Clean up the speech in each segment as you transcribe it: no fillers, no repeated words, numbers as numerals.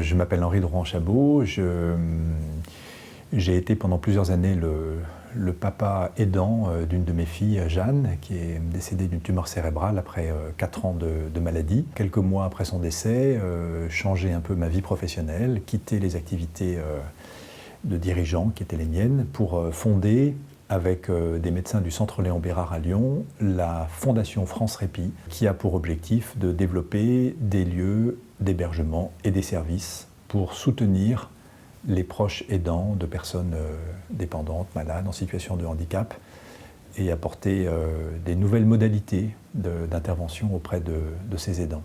Je m'appelle Henri Drouin-Chabot. J'ai été pendant plusieurs années le papa aidant d'une de mes filles, Jeanne, qui est décédée d'une tumeur cérébrale après 4 ans de maladie. Quelques mois après son décès, changer un peu ma vie professionnelle, quitter les activités de dirigeant qui étaient les miennes pour fonder, avec des médecins du Centre Léon Bérard à Lyon, la Fondation France Répit, qui a pour objectif de développer des lieux d'hébergement et des services pour soutenir les proches aidants de personnes dépendantes, malades, en situation de handicap, et apporter des nouvelles modalités d'intervention auprès de ces aidants.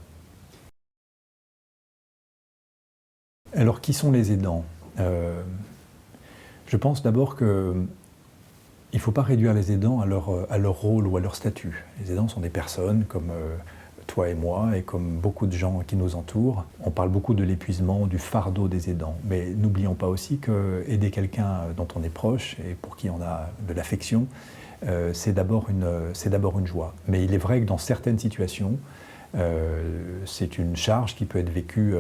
Alors, qui sont les aidants ? Je pense d'abord qu'il ne faut pas réduire les aidants à leur rôle ou à leur statut. Les aidants sont des personnes comme toi et moi, et comme beaucoup de gens qui nous entourent. On parle beaucoup de l'épuisement, du fardeau des aidants, mais n'oublions pas aussi que aider quelqu'un dont on est proche et pour qui on a de l'affection, c'est d'abord une joie. Mais il est vrai que dans certaines situations, c'est une charge qui peut être vécue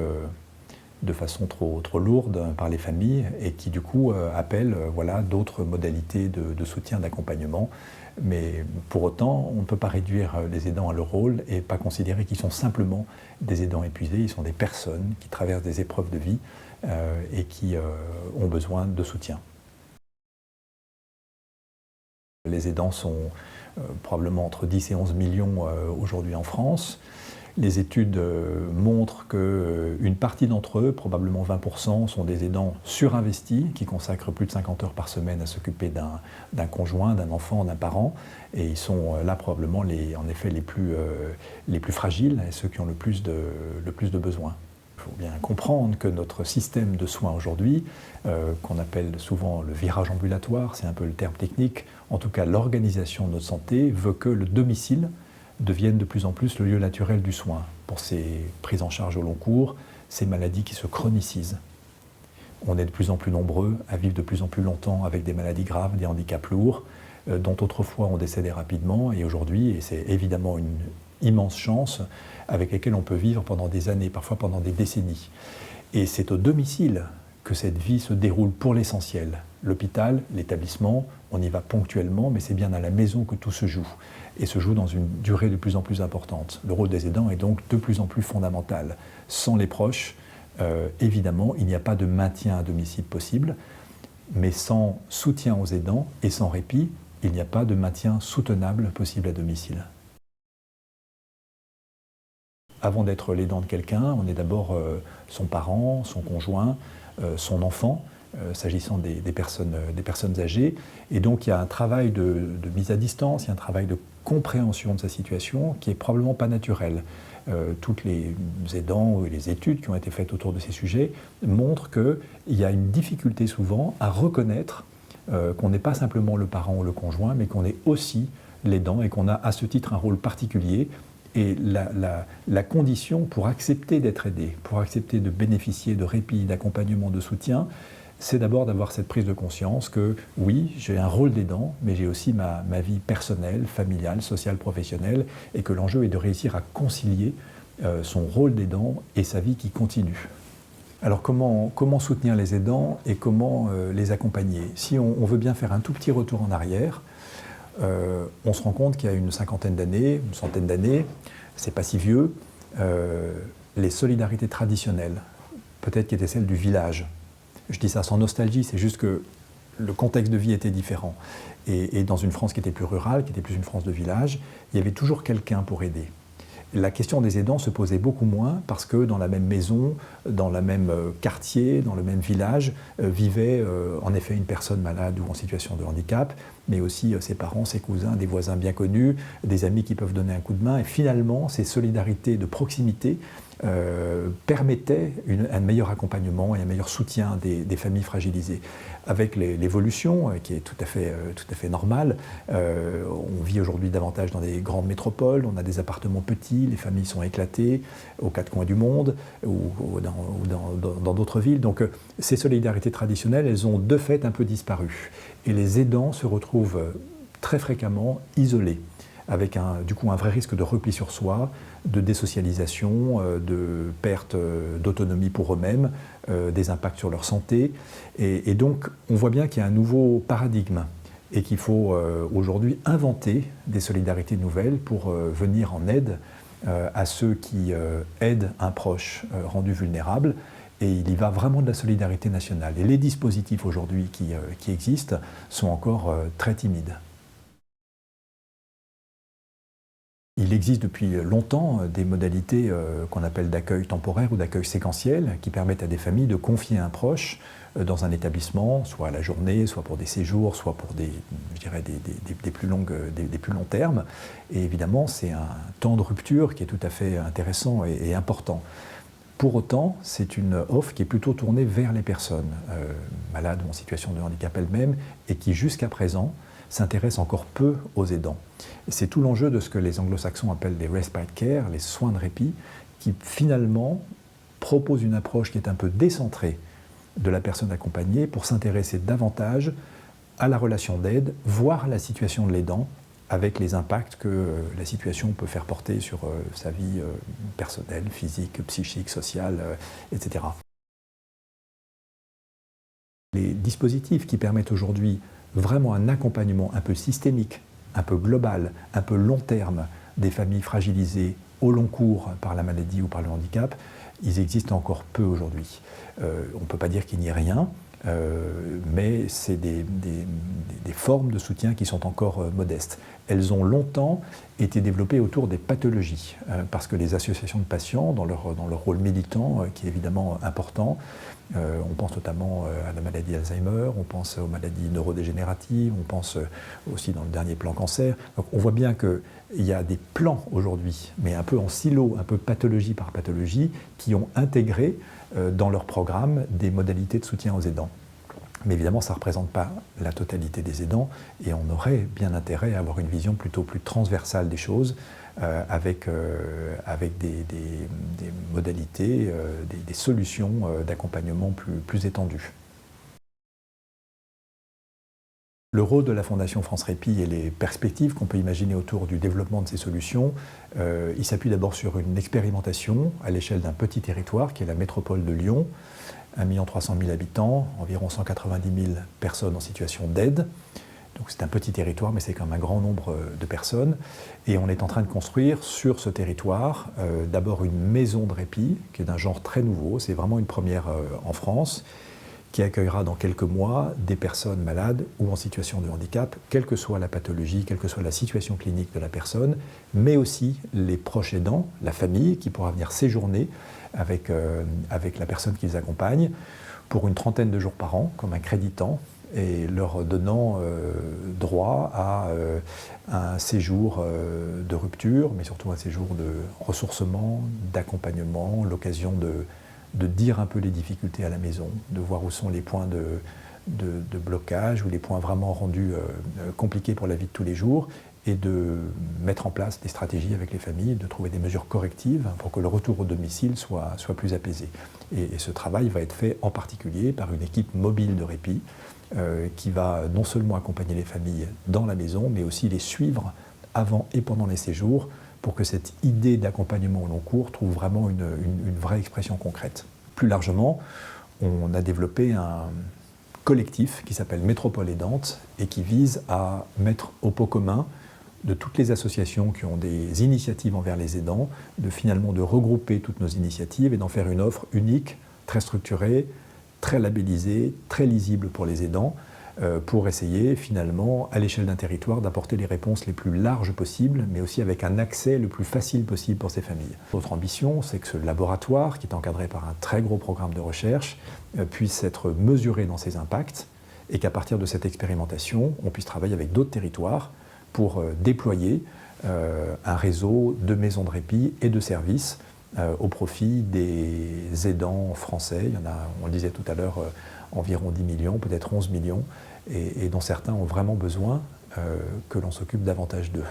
de façon trop lourde par les familles et qui du coup appelle d'autres modalités de soutien, d'accompagnement. Mais pour autant, on ne peut pas réduire les aidants à leur rôle et pas considérer qu'ils sont simplement des aidants épuisés. Ils sont des personnes qui traversent des épreuves de vie et qui ont besoin de soutien. Les aidants sont probablement entre 10 et 11 millions aujourd'hui en France. Les études montrent qu'une partie d'entre eux, probablement 20%, sont des aidants surinvestis, qui consacrent plus de 50 heures par semaine à s'occuper d'un conjoint, d'un enfant, d'un parent. Et ils sont là probablement en effet les plus fragiles et ceux qui ont le plus de besoins. Il faut bien comprendre que notre système de soins aujourd'hui, qu'on appelle souvent le virage ambulatoire, c'est un peu le terme technique, en tout cas l'organisation de notre santé veut que le domicile deviennent de plus en plus le lieu naturel du soin pour ces prises en charge au long cours, ces maladies qui se chronicisent. On est de plus en plus nombreux à vivre de plus en plus longtemps avec des maladies graves, des handicaps lourds, dont autrefois on décédait rapidement, et aujourd'hui, et c'est évidemment une immense chance, avec lesquelles on peut vivre pendant des années, parfois pendant des décennies. Et c'est au domicile que cette vie se déroule pour l'essentiel. L'hôpital, l'établissement, on y va ponctuellement, mais c'est bien à la maison que tout se joue, et se joue dans une durée de plus en plus importante. Le rôle des aidants est donc de plus en plus fondamental. Sans les proches, évidemment, il n'y a pas de maintien à domicile possible, mais sans soutien aux aidants et sans répit, il n'y a pas de maintien soutenable possible à domicile. Avant d'être l'aidant de quelqu'un, on est d'abord son parent, son conjoint, son enfant, s'agissant des personnes âgées. Et donc il y a un travail de mise à distance, il y a un travail de compréhension de sa situation qui est probablement pas naturel. Toutes les aidants et les études qui ont été faites autour de ces sujets montrent qu'il y a une difficulté souvent à reconnaître qu'on n'est pas simplement le parent ou le conjoint, mais qu'on est aussi l'aidant et qu'on a à ce titre un rôle particulier. Et la condition pour accepter d'être aidé, pour accepter de bénéficier de répit, d'accompagnement, de soutien, c'est d'abord d'avoir cette prise de conscience que oui, j'ai un rôle d'aidant, mais j'ai aussi ma vie personnelle, familiale, sociale, professionnelle, et que l'enjeu est de réussir à concilier son rôle d'aidant et sa vie qui continue. Alors comment soutenir les aidants et comment les accompagner ? Si on veut bien faire un tout petit retour en arrière, on se rend compte qu'il y a une cinquantaine d'années, une centaine d'années, c'est pas si vieux, les solidarités traditionnelles, peut-être qui étaient celles du village. Je dis ça sans nostalgie, c'est juste que le contexte de vie était différent. Et dans une France qui était plus rurale, qui était plus une France de village, il y avait toujours quelqu'un pour aider. La question des aidants se posait beaucoup moins parce que dans la même maison, dans le même quartier, dans le même village, vivait en effet une personne malade ou en situation de handicap, mais aussi ses parents, ses cousins, des voisins bien connus, des amis qui peuvent donner un coup de main. Et finalement, ces solidarités de proximité permettaient un meilleur accompagnement et un meilleur soutien des familles fragilisées. Avec l'évolution, qui est tout à fait normale, on vit aujourd'hui davantage dans des grandes métropoles, on a des appartements petits, les familles sont éclatées aux quatre coins du monde ou dans d'autres villes. Donc ces solidarités traditionnelles, elles ont de fait un peu disparu. Et les aidants se retrouvent très fréquemment isolés, avec du coup un vrai risque de repli sur soi, de désocialisation, de perte d'autonomie pour eux-mêmes, des impacts sur leur santé. Et donc on voit bien qu'il y a un nouveau paradigme et qu'il faut aujourd'hui inventer des solidarités nouvelles pour venir en aide à ceux qui aident un proche rendu vulnérable. Et il y va vraiment de la solidarité nationale. Et les dispositifs aujourd'hui qui existent sont encore très timides. Il existe depuis longtemps des modalités qu'on appelle d'accueil temporaire ou d'accueil séquentiel qui permettent à des familles de confier un proche dans un établissement, soit à la journée, soit pour des séjours, soit pour des plus longs termes. Et évidemment, c'est un temps de rupture qui est tout à fait intéressant et important. Pour autant, c'est une offre qui est plutôt tournée vers les personnes malades ou en situation de handicap elles-mêmes et qui, jusqu'à présent, s'intéresse encore peu aux aidants. C'est tout l'enjeu de ce que les anglo-saxons appellent les respite care, les soins de répit, qui finalement proposent une approche qui est un peu décentrée de la personne accompagnée pour s'intéresser davantage à la relation d'aide, voire à la situation de l'aidant, avec les impacts que la situation peut faire porter sur sa vie personnelle, physique, psychique, sociale, etc. Les dispositifs qui permettent aujourd'hui vraiment un accompagnement un peu systémique, un peu global, un peu long terme des familles fragilisées au long cours par la maladie ou par le handicap, ils existent encore peu aujourd'hui. On ne peut pas dire qu'il n'y ait rien, mais c'est des formes de soutien qui sont encore modestes. Elles ont longtemps été développées autour des pathologies, parce que les associations de patients, dans leur rôle militant, qui est évidemment important, on pense notamment à la maladie Alzheimer, on pense aux maladies neurodégénératives, on pense aussi dans le dernier plan cancer. Donc on voit bien qu'il y a des plans aujourd'hui, mais un peu en silo, un peu pathologie par pathologie, qui ont intégré dans leur programme des modalités de soutien aux aidants. Mais évidemment, ça ne représente pas la totalité des aidants et on aurait bien intérêt à avoir une vision plutôt plus transversale des choses avec des modalités, des solutions d'accompagnement plus étendues. Le rôle de la Fondation France Répit et les perspectives qu'on peut imaginer autour du développement de ces solutions, il s'appuie d'abord sur une expérimentation à l'échelle d'un petit territoire qui est la métropole de Lyon, 1 300 000 habitants, environ 190 000 personnes en situation d'aide. Donc c'est un petit territoire, mais c'est quand même un grand nombre de personnes. Et on est en train de construire sur ce territoire d'abord une maison de répit, qui est d'un genre très nouveau, c'est vraiment une première en France, qui accueillera dans quelques mois des personnes malades ou en situation de handicap, quelle que soit la pathologie, quelle que soit la situation clinique de la personne, mais aussi les proches aidants, la famille, qui pourra venir séjourner avec la personne qu'ils accompagnent pour une trentaine de jours par an, comme un créditant, et leur donnant droit à un séjour de rupture, mais surtout un séjour de ressourcement, d'accompagnement, l'occasion de dire un peu les difficultés à la maison, de voir où sont les points de blocage ou les points vraiment rendus compliqués pour la vie de tous les jours, et de mettre en place des stratégies avec les familles, de trouver des mesures correctives pour que le retour au domicile soit plus apaisé. Et ce travail va être fait en particulier par une équipe mobile de répit qui va non seulement accompagner les familles dans la maison, mais aussi les suivre avant et pendant les séjours pour que cette idée d'accompagnement au long cours trouve vraiment une vraie expression concrète. Plus largement, on a développé un collectif qui s'appelle Métropole Aidante et qui vise à mettre au pot commun de toutes les associations qui ont des initiatives envers les aidants, de regrouper toutes nos initiatives et d'en faire une offre unique, très structurée, très labellisée, très lisible pour les aidants, pour essayer finalement, à l'échelle d'un territoire, d'apporter les réponses les plus larges possibles, mais aussi avec un accès le plus facile possible pour ces familles. Notre ambition, c'est que ce laboratoire, qui est encadré par un très gros programme de recherche, puisse être mesuré dans ses impacts, et qu'à partir de cette expérimentation, on puisse travailler avec d'autres territoires pour déployer un réseau de maisons de répit et de services au profit des aidants français. Il y en a, on le disait tout à l'heure, environ 10 millions, peut-être 11 millions, et dont certains ont vraiment besoin que l'on s'occupe davantage d'eux.